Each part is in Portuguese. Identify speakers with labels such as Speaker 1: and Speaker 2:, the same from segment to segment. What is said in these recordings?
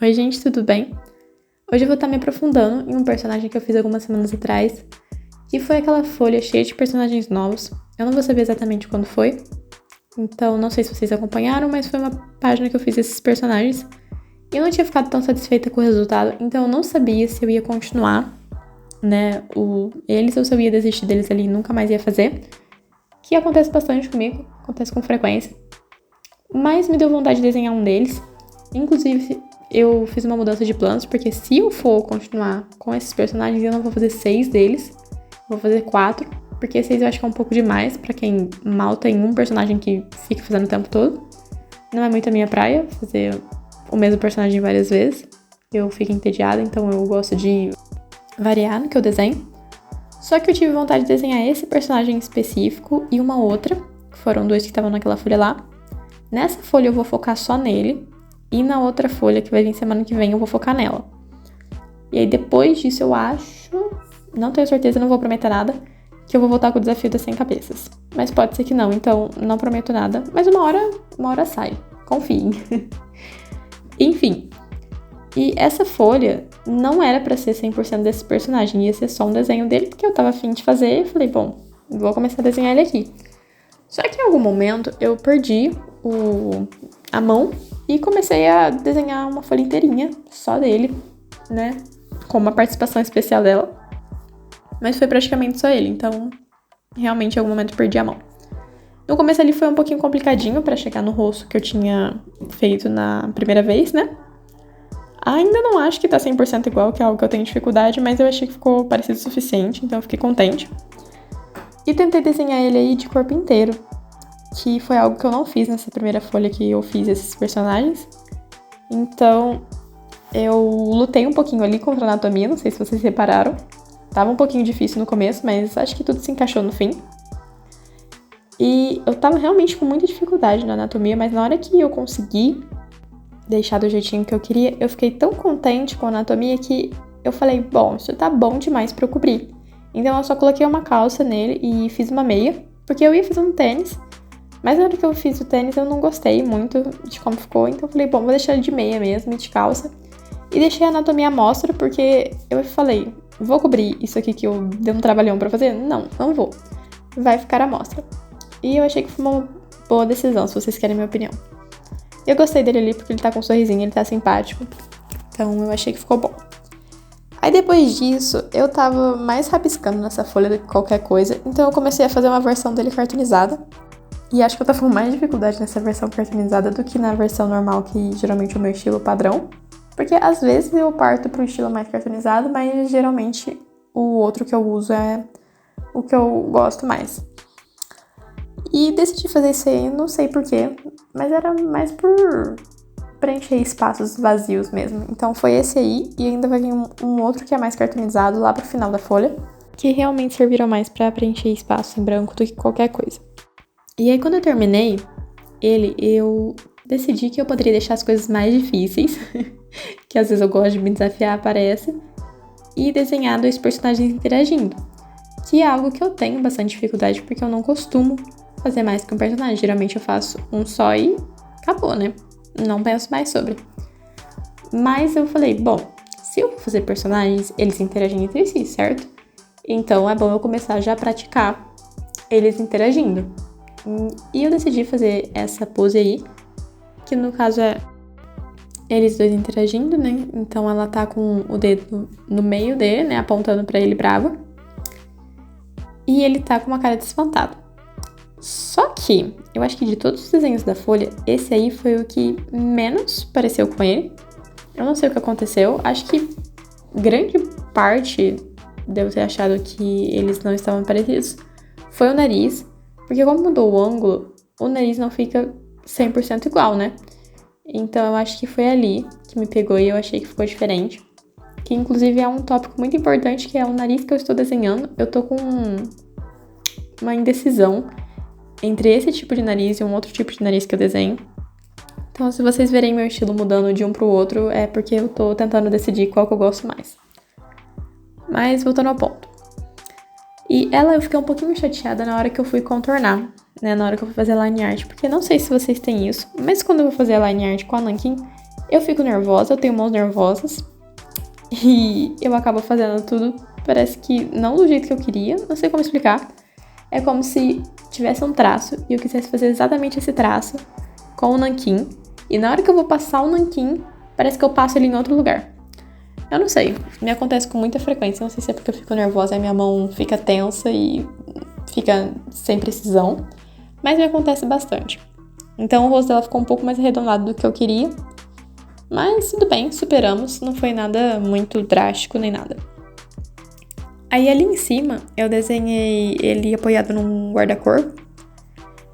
Speaker 1: Oi, gente, tudo bem? Hoje eu vou estar me aprofundando em um personagem que eu fiz algumas semanas atrás, que foi aquela folha cheia de personagens novos. Eu não vou saber exatamente quando foi, então não sei se vocês acompanharam, mas foi uma página que eu fiz esses personagens. E eu não tinha ficado tão satisfeita com o resultado, então eu não sabia se eu ia continuar, né, eles ou se eu ia desistir deles ali e nunca mais ia fazer. Que acontece bastante comigo, acontece com frequência. Mas me deu vontade de desenhar um deles. Inclusive, eu fiz uma mudança de planos, porque se eu for continuar com esses personagens, eu não vou fazer 6 deles. Vou fazer 4, porque 6 eu acho que é um pouco demais pra quem mal tem um personagem que fica fazendo o tempo todo. Não é muito a minha praia, fazer o mesmo personagem várias vezes. Eu fico entediada, então eu gosto de variar no que eu desenho. Só que eu tive vontade de desenhar esse personagem específico e uma outra, que foram 2 que estavam naquela folha lá. Nessa folha eu vou focar só nele, e na outra folha que vai vir semana que vem eu vou focar nela. E aí depois disso eu acho, não tenho certeza, não vou prometer nada, que eu vou voltar com o desafio das 100 cabeças. Mas pode ser que não, então não prometo nada. Mas uma hora sai, confiem. Enfim, e essa folha não era pra ser 100% desse personagem, ia ser só um desenho dele, porque eu tava afim de fazer, e falei, bom, vou começar a desenhar ele aqui. Só que em algum momento eu perdi a mão e comecei a desenhar uma folha inteirinha, só dele, né, com uma participação especial dela. Mas foi praticamente só ele, então realmente em algum momento perdi a mão. No começo ali foi um pouquinho complicadinho pra chegar no rosto que eu tinha feito na primeira vez, né? Ainda não acho que tá 100% igual, que é algo que eu tenho dificuldade, mas eu achei que ficou parecido o suficiente, então eu fiquei contente. E tentei desenhar ele aí de corpo inteiro, que foi algo que eu não fiz nessa primeira folha que eu fiz esses personagens. Então, eu lutei um pouquinho ali contra a anatomia, não sei se vocês repararam. Tava um pouquinho difícil no começo, mas acho que tudo se encaixou no fim. E eu tava realmente com muita dificuldade na anatomia, mas na hora que eu consegui deixar do jeitinho que eu queria, eu fiquei tão contente com a anatomia que eu falei, bom, isso tá bom demais pra eu cobrir. Então eu só coloquei uma calça nele e fiz uma meia, porque eu ia fazer um tênis, mas na hora que eu fiz o tênis eu não gostei muito de como ficou, então eu falei, bom, vou deixar ele de meia mesmo, de calça. E deixei a anatomia à mostra, porque eu falei, vou cobrir isso aqui que eu dei um trabalhão pra fazer? Não vou. Vai ficar à mostra. E eu achei que foi uma boa decisão, se vocês querem a minha opinião. Eu gostei dele ali porque ele tá com um sorrisinho, ele tá simpático. Então eu achei que ficou bom. Aí depois disso, eu tava mais rabiscando nessa folha do que qualquer coisa. Então eu comecei a fazer uma versão dele cartoonizada. E acho que eu tava com mais dificuldade nessa versão cartoonizada do que na versão normal, que geralmente é o meu estilo padrão. Porque às vezes eu parto pro estilo mais cartoonizado, mas geralmente o outro que eu uso é o que eu gosto mais. E decidi fazer isso aí, não sei porquê, mas era mais por preencher espaços vazios mesmo. Então foi esse aí, e ainda vai vir um outro que é mais cartoonizado lá pro final da folha, que realmente serviram mais pra preencher espaço em branco do que qualquer coisa. E aí quando eu terminei eu decidi que eu poderia deixar as coisas mais difíceis, que às vezes eu gosto de me desafiar, parece, e desenhar 2 personagens interagindo, que é algo que eu tenho bastante dificuldade, porque eu não costumo fazer mais que um personagem. Geralmente eu faço um só e acabou, né? Não penso mais sobre. Mas eu falei, bom, se eu for fazer personagens, eles interagem entre si, certo? Então é bom eu começar já a praticar eles interagindo. E eu decidi fazer essa pose aí, que no caso é eles 2 interagindo, né? Então ela tá com o dedo no meio dele, né? Apontando pra ele pra água. E ele tá com uma cara de espantado. Só que, eu acho que de todos os desenhos da folha, esse aí foi o que menos pareceu com ele. Eu não sei o que aconteceu. Acho que grande parte de eu ter achado que eles não estavam parecidos foi o nariz. Porque como mudou o ângulo, o nariz não fica 100% igual, né? Então eu acho que foi ali que me pegou e eu achei que ficou diferente. Que inclusive é um tópico muito importante, que é o nariz que eu estou desenhando. Eu tô com uma indecisão entre esse tipo de nariz e um outro tipo de nariz que eu desenho. Então, se vocês verem meu estilo mudando de um pro outro, é porque eu tô tentando decidir qual que eu gosto mais. Mas, voltando ao ponto. E eu fiquei um pouquinho chateada na hora que eu fui contornar, né? Na hora que eu fui fazer line art. Porque não sei se vocês têm isso, mas quando eu vou fazer a line art com a Nankin, Eu fico nervosa, eu tenho mãos nervosas e eu acabo fazendo tudo, parece que não do jeito que eu queria, não sei como explicar. É como se tivesse um traço e eu quisesse fazer exatamente esse traço com o nanquim. E na hora que eu vou passar o nanquim, parece que eu passo ele em outro lugar. Eu não sei, me acontece com muita frequência, não sei se é porque eu fico nervosa e a minha mão fica tensa e fica sem precisão, mas me acontece bastante. Então o rosto dela ficou um pouco mais arredondado do que eu queria, mas tudo bem, superamos, não foi nada muito drástico nem nada. Aí ali em cima eu desenhei ele apoiado num guarda-corpo,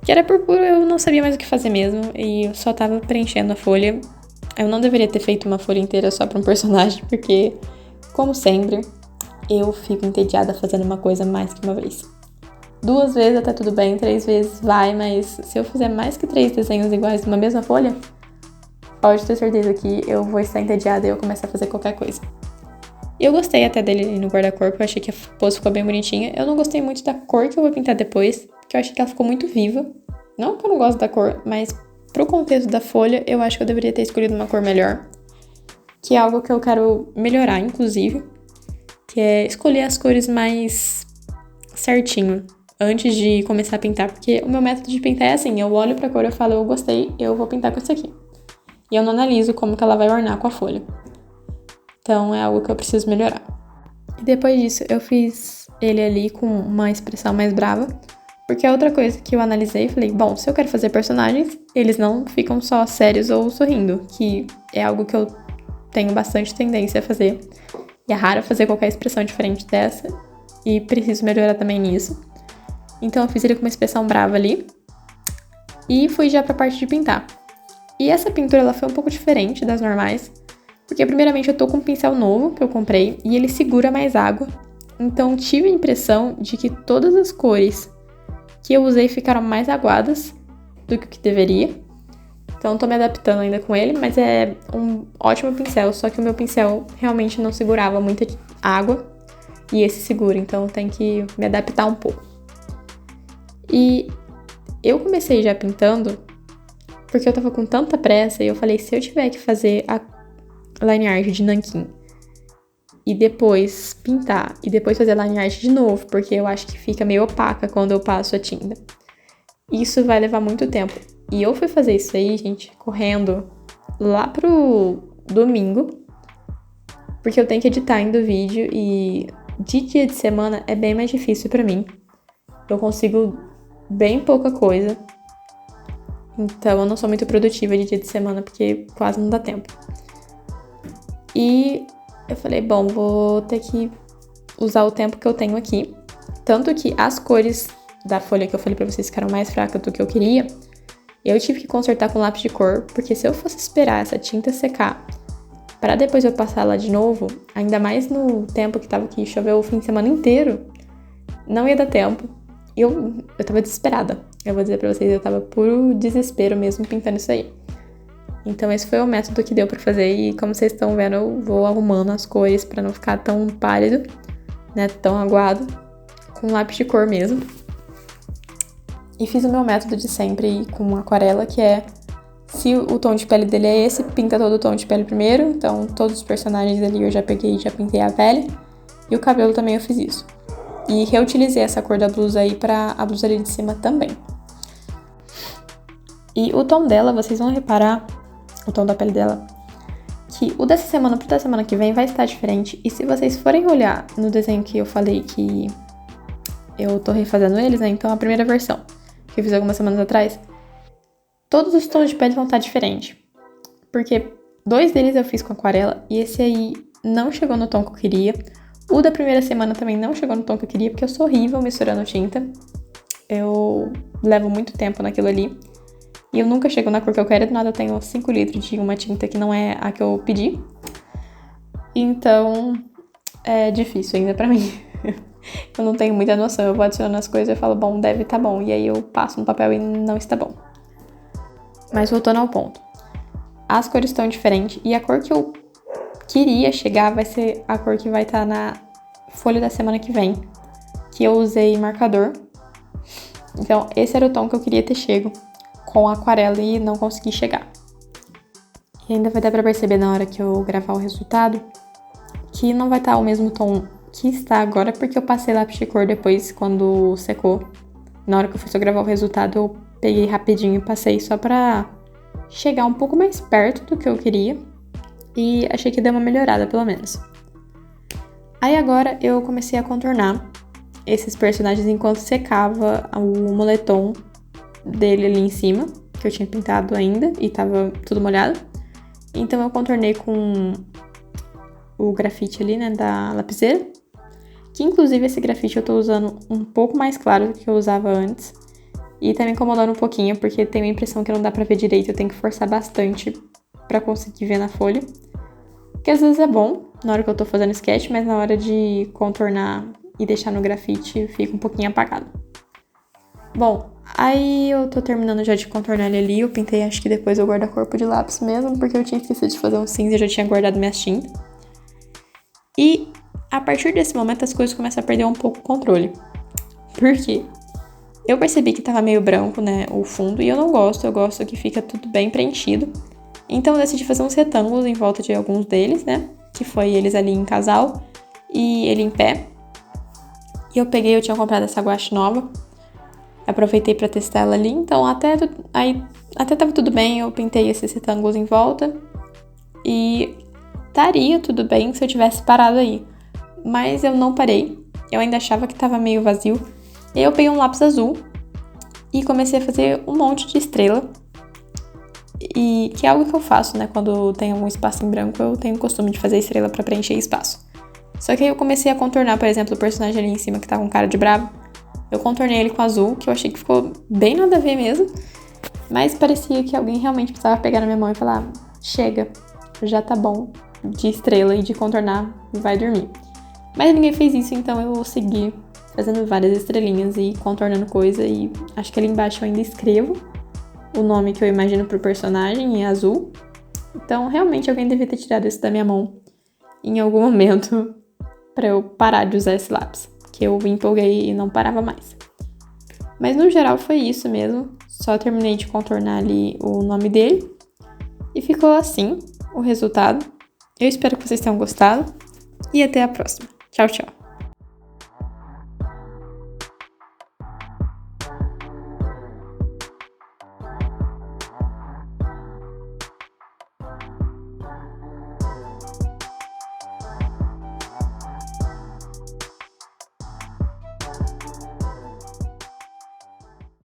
Speaker 1: que era por puro, eu não sabia mais o que fazer mesmo, e eu só tava preenchendo a folha. Eu não deveria ter feito uma folha inteira só pra um personagem, porque, como sempre, eu fico entediada fazendo uma coisa mais que uma vez. 2 vezes até tudo bem, 3 vezes vai, mas se eu fizer mais que 3 desenhos iguais numa mesma folha, pode ter certeza que eu vou estar entediada e eu começar a fazer qualquer coisa. Eu gostei até dele ali no guarda-corpo, eu achei que a pose ficou bem bonitinha. Eu não gostei muito da cor que eu vou pintar depois, porque eu achei que ela ficou muito viva. Não que eu não gosto da cor, mas pro contexto da folha, eu acho que eu deveria ter escolhido uma cor melhor, que é algo que eu quero melhorar, inclusive, que é escolher as cores mais certinho, antes de começar a pintar, porque o meu método de pintar é assim, eu olho pra cor, eu falo, eu gostei, eu vou pintar com isso aqui. E eu não analiso como que ela vai ornar com a folha. Então, é algo que eu preciso melhorar. E depois disso, eu fiz ele ali com uma expressão mais brava, porque é outra coisa que eu analisei e falei, bom, se eu quero fazer personagens, eles não ficam só sérios ou sorrindo, que é algo que eu tenho bastante tendência a fazer. E é raro fazer qualquer expressão diferente dessa, e preciso melhorar também nisso. Então eu fiz ele com uma expressão brava ali, e fui já pra parte de pintar. E essa pintura, ela foi um pouco diferente das normais, porque primeiramente eu tô com um pincel novo que eu comprei, e ele segura mais água. Então tive a impressão de que todas as cores que eu usei ficaram mais aguadas do que o que deveria. Então tô me adaptando ainda com ele, mas é um ótimo pincel, só que o meu pincel realmente não segurava muita água e esse segura, então tem que me adaptar um pouco. E eu comecei já pintando porque eu tava com tanta pressa e eu falei, se eu tiver que fazer a line art de nanquim e depois pintar, e depois fazer line art de novo, porque eu acho que fica meio opaca quando eu passo a tinta. Isso vai levar muito tempo. E eu fui fazer isso aí, gente, correndo lá pro domingo, porque eu tenho que editar ainda o vídeo e de dia de semana é bem mais difícil pra mim. Eu consigo bem pouca coisa, então eu não sou muito produtiva de dia de semana, porque quase não dá tempo. E eu falei, bom, vou ter que usar o tempo que eu tenho aqui. Tanto que as cores da folha que eu falei pra vocês ficaram mais fracas do que eu queria, eu tive que consertar com lápis de cor, porque se eu fosse esperar essa tinta secar pra depois eu passar ela de novo, ainda mais no tempo que tava aqui, choveu o fim de semana inteiro, não ia dar tempo. Eu tava desesperada. Eu vou dizer pra vocês, eu tava puro desespero mesmo pintando isso aí. Então esse foi o método que deu pra fazer e como vocês estão vendo, eu vou arrumando as cores pra não ficar tão pálido, né, tão aguado, com lápis de cor mesmo. E fiz o meu método de sempre com aquarela, que é, se o tom de pele dele é esse, pinta todo o tom de pele primeiro. Então todos os personagens ali eu já peguei e já pintei a pele. E o cabelo também eu fiz isso. E reutilizei essa cor da blusa aí pra a blusa ali de cima também. E o tom dela, vocês vão reparar, o tom da pele dela, que o dessa semana pro da semana que vem vai estar diferente. E se vocês forem olhar no desenho que eu falei que eu tô refazendo eles, né? Então a primeira versão, que eu fiz algumas semanas atrás, todos os tons de pele vão estar diferentes. Porque 2 deles eu fiz com aquarela e esse aí não chegou no tom que eu queria. O da primeira semana também não chegou no tom que eu queria, porque eu sou horrível misturando tinta. Eu levo muito tempo naquilo ali. E eu nunca chego na cor que eu quero, do nada eu tenho 5 litros de uma tinta que não é a que eu pedi. Então, é difícil ainda pra mim. Eu não tenho muita noção, eu vou adicionando as coisas e falo, bom, deve tá bom. E aí eu passo no papel e não está bom. Mas voltando ao ponto. As cores estão diferentes e a cor que eu queria chegar vai ser a cor que vai estar na folha da semana que vem. Que eu usei marcador. Então, esse era o tom que eu queria ter chego com a aquarela e não consegui chegar. E ainda vai dar pra perceber na hora que eu gravar o resultado que não vai estar o mesmo tom que está agora, porque eu passei lápis de cor depois quando secou. Na hora que eu fui gravar o resultado, eu peguei rapidinho e passei só pra chegar um pouco mais perto do que eu queria. E achei que deu uma melhorada, pelo menos. Aí agora eu comecei a contornar esses personagens enquanto secava o moletom dele ali em cima, que eu tinha pintado ainda e tava tudo molhado. Então eu contornei com o grafite ali, né, da lapiseira. Que inclusive esse grafite eu tô usando um pouco mais claro do que eu usava antes. E tá me incomodando um pouquinho, porque tenho a impressão que não dá pra ver direito, eu tenho que forçar bastante pra conseguir ver na folha. Que às vezes é bom, na hora que eu tô fazendo sketch, mas na hora de contornar e deixar no grafite fica um pouquinho apagado. Bom, aí eu tô terminando já de contornar ele ali, eu pintei acho que depois o guarda-corpo de lápis mesmo, porque eu tinha esquecido de fazer um cinza e já tinha guardado minhas tintas. E a partir desse momento as coisas começam a perder um pouco o controle. Por quê? Eu percebi que tava meio branco, né, o fundo, e eu não gosto, eu gosto que fica tudo bem preenchido. Então eu decidi fazer uns retângulos em volta de alguns deles, né, que foi eles ali em casal e ele em pé. E eu tinha comprado essa guache nova, aproveitei pra testar ela ali, então até tava tudo bem, eu pintei esses retângulos em volta e estaria tudo bem se eu tivesse parado aí. Mas eu não parei, eu ainda achava que tava meio vazio. E aí eu peguei um lápis azul e comecei a fazer um monte de estrela. E que é algo que eu faço, né? Quando tem algum espaço em branco, eu tenho o costume de fazer estrela pra preencher espaço. Só que aí eu comecei a contornar, por exemplo, o personagem ali em cima que tá com cara de bravo. Eu contornei ele com azul, que eu achei que ficou bem nada a ver mesmo. Mas parecia que alguém realmente precisava pegar na minha mão e falar: chega, já tá bom de estrela e de contornar, vai dormir. Mas ninguém fez isso, então eu segui fazendo várias estrelinhas e contornando coisa. E acho que ali embaixo eu ainda escrevo o nome que eu imagino pro personagem em azul. Então realmente alguém devia ter tirado isso da minha mão em algum momento pra eu parar de usar esse lápis, que eu me empolguei e não parava mais. Mas no geral foi isso mesmo, só terminei de contornar ali o nome dele e ficou assim o resultado. Eu espero que vocês tenham gostado e até a próxima. Tchau, tchau!